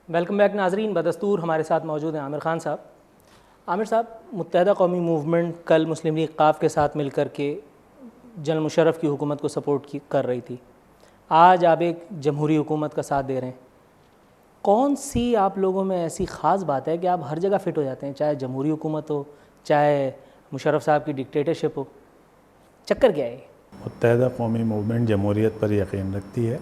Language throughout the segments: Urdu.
ویلکم بیک ناظرین، بدستور ہمارے ساتھ موجود ہیں عامر خان صاحب۔ عامر صاحب، متحدہ قومی موومنٹ کل مسلم لیگ ق کے ساتھ مل کر کے جنرل مشرف کی حکومت کو سپورٹ کر رہی تھی، آج آپ ایک جمہوری حکومت کا ساتھ دے رہے ہیں۔ کون سی آپ لوگوں میں ایسی خاص بات ہے کہ آپ ہر جگہ فٹ ہو جاتے ہیں، چاہے جمہوری حکومت ہو چاہے مشرف صاحب کی ڈکٹیٹرشپ ہو؟ چکر کیا ہے؟ متحدہ قومی موومنٹ جمہوریت پر یقین رکھتی ہے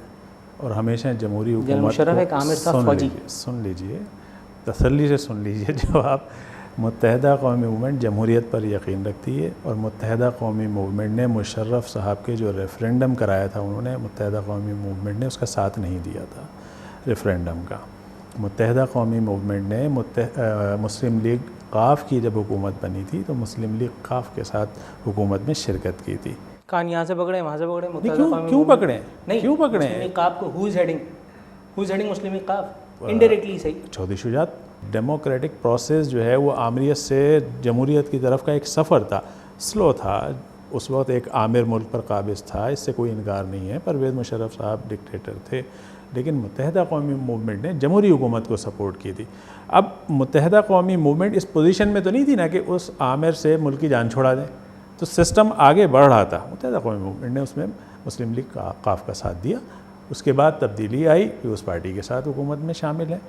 اور ہمیشہ جمہوری حکومت جنرل مشرف ایک عامر صاحب فوجی۔ سن لیجئے، تسلی سے سن لیجئے جواب۔ متحدہ قومی موومنٹ جمہوریت پر یقین رکھتی ہے اور متحدہ قومی موومنٹ نے مشرف صاحب کے جو ریفرینڈم کرایا تھا، انہوں نے متحدہ قومی موومنٹ نے اس کا ساتھ نہیں دیا تھا ریفرینڈم کا۔ متحدہ قومی موومنٹ نے مسلم لیگ ق کی جب حکومت بنی تھی تو مسلم لیگ ق کے ساتھ حکومت میں شرکت کی تھی۔ کان یہاں سے پکڑے وہاں سے پکڑے، کیوں پکڑیں؟ کیوں پکڑیں؟ مسلم لیگ ق کو ہو از ہیڈنگ مسلم لیگ ق انڈائریکٹلی صحیح۔ چودھری شجاعت، ڈیموکریٹک پروسیس جو ہے وہ آمریت سے جمہوریت کی طرف کا ایک سفر تھا، سلو تھا۔ اس وقت ایک عامر ملک پر قابض تھا، اس سے کوئی انکار نہیں ہے۔ پرویز مشرف صاحب ڈکٹیٹر تھے، لیکن متحدہ قومی موومنٹ نے جمہوری حکومت کو سپورٹ کی تھی۔ اب متحدہ قومی موومنٹ اس پوزیشن میں تو نہیں تھی نا کہ اس عامر سے ملک کی جان چھوڑا دیں، تو سسٹم آگے بڑھ رہا تھا۔ متحدہ قومی موومنٹ نے اس میں مسلم لیگ ق کا ساتھ دیا، اس کے بعد تبدیلی آئی، پیپلز پارٹی کے ساتھ حکومت میں شامل ہیں۔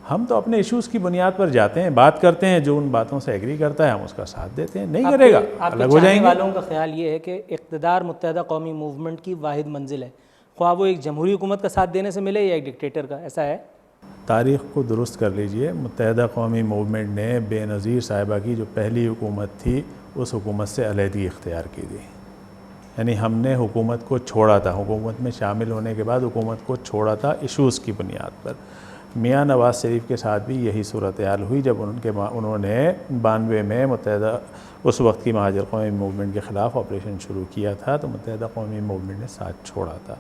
ہم تو اپنے ایشوز کی بنیاد پر جاتے ہیں، بات کرتے ہیں، جو ان باتوں سے ایگری کرتا ہے ہم اس کا ساتھ دیتے ہیں، نہیں کرے گا الگ ہو جائیں گے۔ والوں کا خیال یہ ہے کہ اقتدار متحدہ قومی موومنٹ کی واحد منزل ہے، خواہ وہ ایک جمہوری حکومت کا ساتھ دینے سے ملے یا ایک ڈکٹیٹر کا، ایسا ہے؟ تاریخ کو درست کر لیجئے، متحدہ قومی موومنٹ نے بے نظیر صاحبہ کی جو پہلی حکومت تھی اس حکومت سے علیحدگی اختیار کی تھی، یعنی ہم نے حکومت کو چھوڑا تھا، حکومت میں شامل ہونے کے بعد حکومت کو چھوڑا تھا ایشوز کی بنیاد پر۔ میاں نواز شریف کے ساتھ بھی یہی صورتحال ہوئی جب انہوں نے 92 میں متحدہ اس وقت کی مہاجر قومی موومنٹ کے خلاف آپریشن شروع کیا تھا تو متحدہ قومی موومنٹ نے ساتھ چھوڑا تھا۔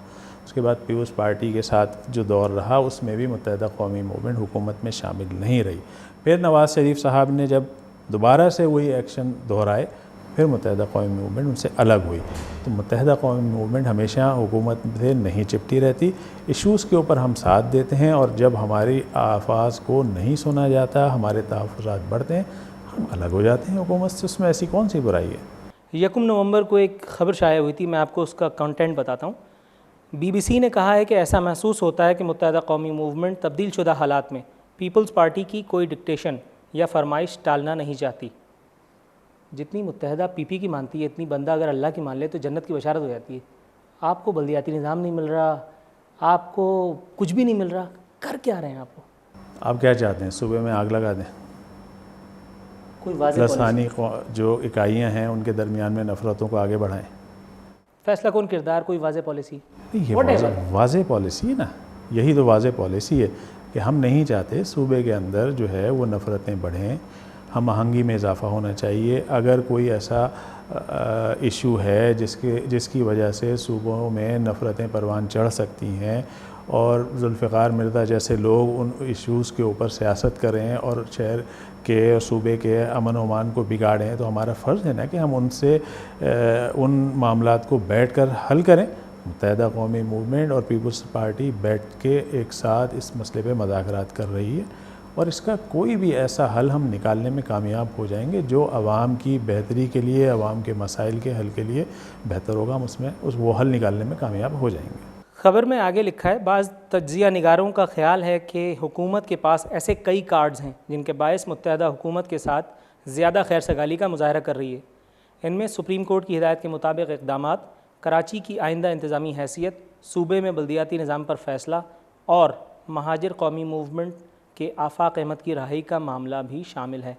اس کے بعد پیپلز پارٹی کے ساتھ جو دور رہا اس میں بھی متحدہ قومی موومنٹ حکومت میں شامل نہیں رہی۔ پھر نواز شریف صاحب نے جب دوبارہ سے وہی ایکشن دہرائے، پھر متحدہ قومی موومنٹ ان سے الگ ہوئی۔ تو متحدہ قومی موومنٹ ہمیشہ حکومت سے نہیں چپٹی رہتی، ایشوز کے اوپر ہم ساتھ دیتے ہیں، اور جب ہماری آواز کو نہیں سنا جاتا، ہمارے تحفظات بڑھتے ہیں، ہم الگ ہو جاتے ہیں حکومت سے۔ اس میں ایسی کون سی برائی ہے؟ 1 نومبر کو ایک خبر شائع ہوئی تھی، میں آپ کو اس کا کنٹینٹ بتاتا ہوں۔ BBC نے کہا ہے کہ ایسا محسوس ہوتا ہے کہ متحدہ قومی موومنٹ تبدیل شدہ حالات میں پیپلز پارٹی کی کوئی ڈکٹیشن یا فرمائش ٹالنا نہیں چاہتی۔ جتنی متحدہ پی پی کی مانتی ہے اتنی بندہ اگر اللہ کی مان لے تو جنت کی بشارت ہو جاتی ہے۔ آپ کو بلدیاتی نظام نہیں مل رہا، آپ کو کچھ بھی نہیں مل رہا، کر کیا رہے ہیں آپ کو؟ آپ کیا چاہتے ہیں؟ صوبے میں آگ لگا دیں؟ کوئی واضح لسانی جو اکائیاں ہیں ان کے درمیان میں نفرتوں کو آگے بڑھائیں؟ فیصلہ کن کردار، کوئی واضح پالیسی؟ یہ واضح پالیسی ہے نا، یہی تو واضح پالیسی ہے کہ ہم نہیں چاہتے صوبے کے اندر جو ہے وہ نفرتیں بڑھیں، ہم آہنگی میں اضافہ ہونا چاہیے۔ اگر کوئی ایسا ایشو ہے جس کی وجہ سے صوبوں میں نفرتیں پروان چڑھ سکتی ہیں اور ذوالفقار مرزا جیسے لوگ ان ایشوز کے اوپر سیاست کریں اور شہر کے اور صوبے کے امن و امان کو بگاڑیں، تو ہمارا فرض ہے نا کہ ہم ان سے ان معاملات کو بیٹھ کر حل کریں۔ متحدہ قومی موومنٹ اور پیپلز پارٹی بیٹھ کے ایک ساتھ اس مسئلے پہ مذاکرات کر رہی ہے، اور اس کا کوئی بھی ایسا حل ہم نکالنے میں کامیاب ہو جائیں گے جو عوام کی بہتری کے لیے، عوام کے مسائل کے حل کے لیے بہتر ہوگا، ہم وہ حل نکالنے میں کامیاب ہو جائیں گے۔ خبر میں آگے لکھا ہے، بعض تجزیہ نگاروں کا خیال ہے کہ حکومت کے پاس ایسے کئی کارڈز ہیں جن کے باعث متحدہ حکومت کے ساتھ زیادہ خیر سگالی کا مظاہرہ کر رہی ہے۔ ان میں سپریم کورٹ کی ہدایت کے مطابق اقدامات، کراچی کی آئندہ انتظامی حیثیت، صوبے میں بلدیاتی نظام پر فیصلہ اور مہاجر قومی موومنٹ کے آفاق احمد کی رہائی کا معاملہ بھی شامل ہے۔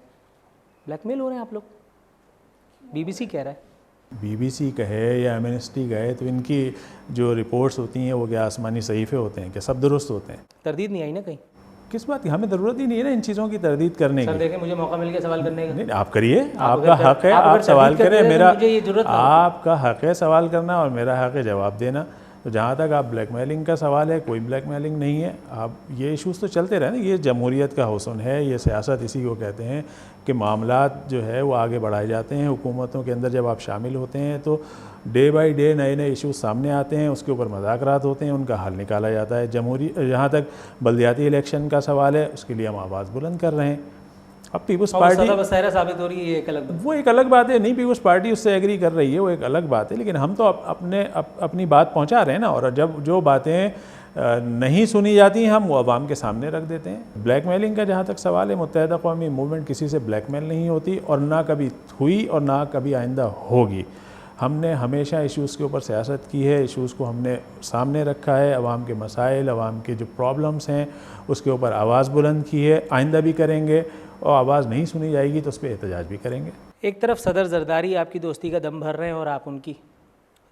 بلیک میل ہو رہے ہیں آپ لوگ، BBC کہہ رہا ہے۔ BBC کہے یا ایمنسٹی کہے تو ان کی جو رپورٹس ہوتی ہیں وہ کیا آسمانی صحیفے ہوتے ہیں کہ سب درست ہوتے ہیں؟ تردید نہیں آئی نا کہیں؟ کس بات کی؟ ہمیں ضرورت ہی نہیں ہے نا ان چیزوں کی تردید کرنے کی۔ سر دیکھیں، مجھے موقع مل گیا سوال کرنے کا۔ نہیں، آپ کریے، آپ کا حق ہے، آپ سوال کریں، آپ کا حق ہے سوال کرنا اور میرا حق ہے جواب دینا۔ تو جہاں تک آپ بلیک میلنگ کا سوال ہے، کوئی بلیک میلنگ نہیں ہے. آپ یہ ایشوز تو چلتے رہے نا، یہ جمہوریت کا حسن ہے، یہ سیاست اسی کو کہتے ہیں کہ معاملات جو ہے وہ آگے بڑھائے جاتے ہیں. حکومتوں کے اندر جب آپ شامل ہوتے ہیں تو ڈے بائی ڈے نئے نئے ایشوز سامنے آتے ہیں، اس کے اوپر مذاکرات ہوتے ہیں، ان کا حل نکالا جاتا ہے. جہاں تک بلدیاتی الیکشن کا سوال ہے، اس کے لیے ہم آواز بلند کر رہے ہیں. اب پیپلز پارٹی بصیرہ ثابت ہو رہی ہے، یہ ایک الگ بات. وہ ایک الگ بات ہے، نہیں پیپلز پارٹی اس سے ایگری کر رہی ہے، وہ ایک الگ بات ہے، لیکن ہم تو اپنی بات پہنچا رہے ہیں نا. اور جب جو باتیں نہیں سنی جاتی ہیں ہم وہ عوام کے سامنے رکھ دیتے ہیں. بلیک میلنگ کا جہاں تک سوال ہے، متحدہ قومی موومنٹ کسی سے بلیک میل نہیں ہوتی، اور نہ کبھی ہوئی اور نہ کبھی آئندہ ہوگی. ہم نے ہمیشہ ایشوز کے اوپر سیاست کی ہے، ایشوز کو ہم نے سامنے رکھا ہے، عوام کے مسائل، عوام کے جو پرابلمس ہیں اس کے اوپر آواز بلند کی ہے، آئندہ بھی کریں گے، اور آواز نہیں سنی جائے گی تو اس پہ احتجاج بھی کریں گے. ایک طرف صدر زرداری آپ کی دوستی کا دم بھر رہے ہیں اور آپ ان کی،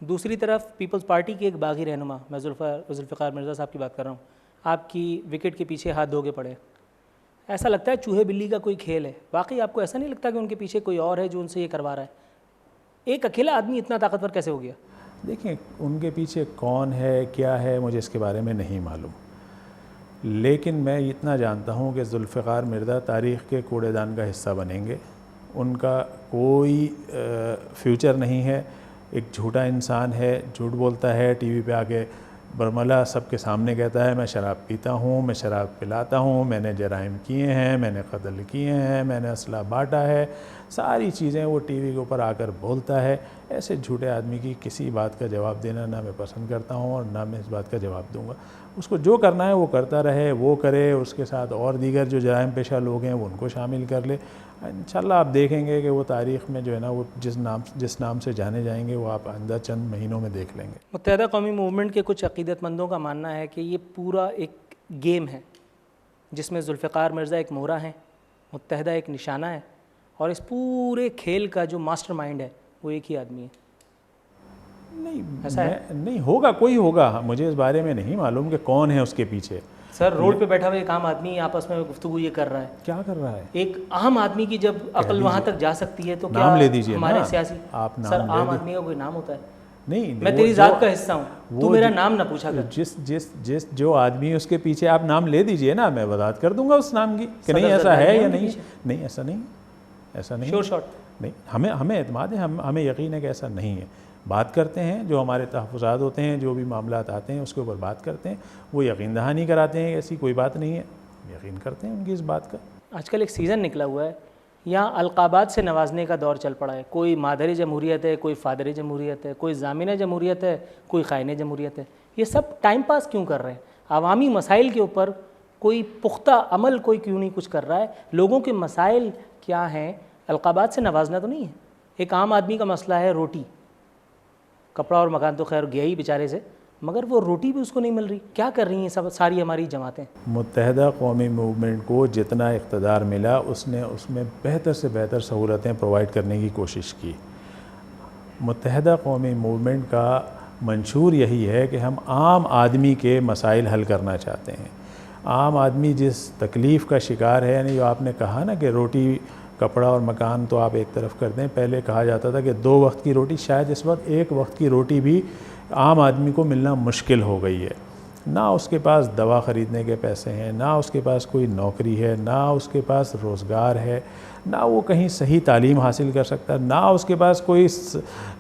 دوسری طرف پیپلز پارٹی کے ایک باغی رہنما، میں ذوالفقار مرزا صاحب کی بات کر رہا ہوں، آپ کی وکٹ کے پیچھے ہاتھ دھو کے پڑے. ایسا لگتا ہے چوہے بلی کا کوئی کھیل ہے. واقعی آپ کو ایسا نہیں لگتا کہ ان کے پیچھے کوئی اور ہے جو ان سے یہ کروا رہا ہے؟ ایک اکیلا آدمی اتنا طاقتور کیسے ہو گیا؟ دیکھیں ان کے پیچھے کون ہے کیا ہے مجھے اس کے بارے میں نہیں معلوم، لیکن میں اتنا جانتا ہوں کہ ذوالفقار مرزا تاریخ کے کوڑے دان کا حصہ بنیں گے. ان کا کوئی فیوچر نہیں ہے. ایک جھوٹا انسان ہے، جھوٹ بولتا ہے، ٹی وی پہ آ کے برملا سب کے سامنے کہتا ہے میں شراب پیتا ہوں، میں شراب پلاتا ہوں، میں نے جرائم کیے ہیں، میں نے قتل کیے ہیں، میں نے اسلحہ بانٹا ہے، ساری چیزیں وہ ٹی وی کے اوپر آ کر بولتا ہے. ایسے جھوٹے آدمی کی کسی بات کا جواب دینا نہ میں پسند کرتا ہوں اور نہ میں اس بات کا جواب دوں گا. اس کو جو کرنا ہے وہ کرتا رہے، وہ کرے، اس کے ساتھ اور دیگر جو جرائم پیشہ لوگ ہیں وہ ان کو شامل کر لے. انشاءاللہ آپ دیکھیں گے کہ وہ تاریخ میں جو ہے نا وہ جس نام سے جانے جائیں گے وہ آپ آئندہ چند مہینوں میں دیکھ لیں گے. متحدہ قومی موومنٹ کے کچھ عقیدت مندوں کا ماننا ہے کہ یہ پورا ایک گیم ہے جس میں ذوالفقار مرزا ایک مہرہ ہیں، متحدہ ایک نشانہ ہے، اور اس پورے کھیل کا جو ماسٹر مائنڈ ہے وہ ایک ہی آدمی ہے. نہیں ہوگا، کوئی ہوگا، مجھے اس بارے میں نہیں معلوم کہ کون ہے اس کے پیچھے. سر روڈ پہ بیٹھا ہوا ایک عام آدمی آپس میں گفتگو یہ کر رہا ہے. کیا کر رہا ہے؟ ایک عام آدمی کی جب عقل وہاں تک جا سکتی ہے تو کیا نام لے دیجئے ہمارے نا سیاسی آپ نام سر لے عام آدمی کا کوئی نام ہوتا ہے؟ نہیں، میں تیری ذات کا حصہ ہوں، تو میرا نام نہ پوچھا کر. جو آدمی اس کے پیچھے آپ نام لے دیجئے نا، میں وضاحت کر دوں گا اس نام کی کہ نہیں ایسا ہے یا نہیں. نہیں ایسا نہیں، ایسا نہیں، شور شاٹ نہیں. ہمیں اعتماد ہے، ہمیں یقین ہے کہ ایسا نہیں ہے. بات کرتے ہیں، جو ہمارے تحفظات ہوتے ہیں، جو بھی معاملات آتے ہیں اس کے اوپر بات کرتے ہیں، وہ یقین دہانی کراتے ہیں، ایسی کوئی بات نہیں ہے، یقین کرتے ہیں ان کی اس بات کا. آج کل ایک سیزن نکلا ہوا ہے، یہاں القابات سے نوازنے کا دور چل پڑا ہے. کوئی مادر جمہوریت ہے، کوئی فادر جمہوریت ہے، کوئی ضامن جمہوریت ہے، کوئی خائن جمہوریت ہے. یہ سب ٹائم پاس کیوں کر رہے ہیں؟ عوامی مسائل کے اوپر کوئی پختہ عمل کوئی کیوں نہیں کچھ کر رہا ہے؟ لوگوں کے مسائل کیا ہیں؟ القابات سے نوازنا تو نہیں ہے. ایک عام آدمی کا مسئلہ ہے روٹی، کپڑا اور مکان تو خیر گیا ہی بیچارے سے، مگر وہ روٹی بھی اس کو نہیں مل رہی. کیا کر رہی ہیں سب ساری ہماری جماعتیں؟ متحدہ قومی موومنٹ کو جتنا اقتدار ملا اس نے اس میں بہتر سے بہتر سہولتیں پرووائڈ کرنے کی کوشش کی. متحدہ قومی موومنٹ کا منشور یہی ہے کہ ہم عام آدمی کے مسائل حل کرنا چاہتے ہیں. عام آدمی جس تکلیف کا شکار ہے، یعنی جو آپ نے کہا نا کہ روٹی کپڑا اور مکان تو آپ ایک طرف کر دیں، پہلے کہا جاتا تھا کہ 2 وقت کی روٹی، شاید اس وقت 1 وقت کی روٹی بھی عام آدمی کو ملنا مشکل ہو گئی ہے. نہ اس کے پاس دوا خریدنے کے پیسے ہیں، نہ اس کے پاس کوئی نوکری ہے، نہ اس کے پاس روزگار ہے، نہ وہ کہیں صحیح تعلیم حاصل کر سکتا، نہ اس کے پاس کوئی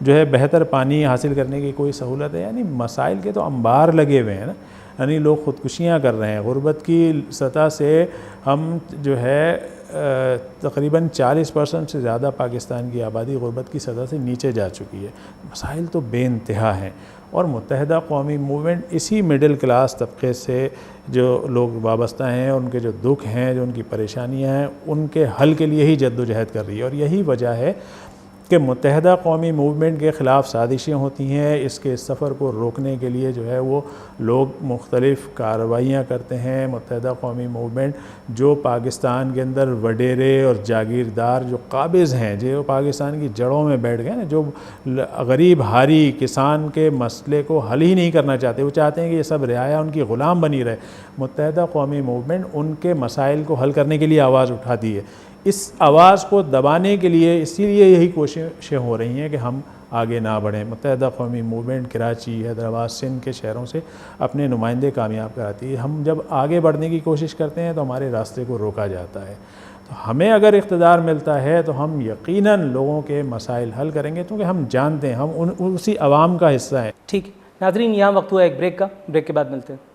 جو ہے بہتر پانی حاصل کرنے کی کوئی سہولت ہے. یعنی مسائل کے تو انبار لگے ہوئے ہیں نا. یعنی لوگ خودکشیاں کر رہے ہیں. غربت کی سطح سے ہم جو ہے تقریباً 40% سے زیادہ پاکستان کی آبادی غربت کی سطح سے نیچے جا چکی ہے. مسائل تو بے انتہا ہیں، اور متحدہ قومی موومنٹ اسی مڈل کلاس طبقے سے جو لوگ وابستہ ہیں، ان کے جو دکھ ہیں، جو ان کی پریشانیاں ہیں، ان کے حل کے لیے ہی جد و جہد کر رہی ہے. اور یہی وجہ ہے کہ متحدہ قومی موومنٹ کے خلاف سازشیں ہوتی ہیں. اس کے سفر کو روکنے کے لیے جو ہے وہ لوگ مختلف کارروائیاں کرتے ہیں. متحدہ قومی موومنٹ جو پاکستان کے اندر وڈیرے اور جاگیردار جو قابض ہیں، جو پاکستان کی جڑوں میں بیٹھ گئے نا، جو غریب ہاری کسان کے مسئلے کو حل ہی نہیں کرنا چاہتے، وہ چاہتے ہیں کہ یہ سب رعایا ان کی غلام بنی رہے. متحدہ قومی موومنٹ ان کے مسائل کو حل کرنے کے لیے آواز اٹھاتی ہے. اس آواز کو دبانے کے لیے اسی لیے یہی کوششیں ہو رہی ہیں کہ ہم آگے نہ بڑھیں. متحدہ قومی موومنٹ کراچی، حیدرآباد، سندھ کے شہروں سے اپنے نمائندے کامیاب کراتی ہے. ہم جب آگے بڑھنے کی کوشش کرتے ہیں تو ہمارے راستے کو روکا جاتا ہے. تو ہمیں اگر اقتدار ملتا ہے تو ہم یقیناً لوگوں کے مسائل حل کریں گے، کیونکہ ہم جانتے ہیں ہم اسی عوام کا حصہ ہیں. ٹھیک ہے ناظرین، یہاں وقت ہوا ایک بریک کا، بریک کے بعد ملتے ہیں.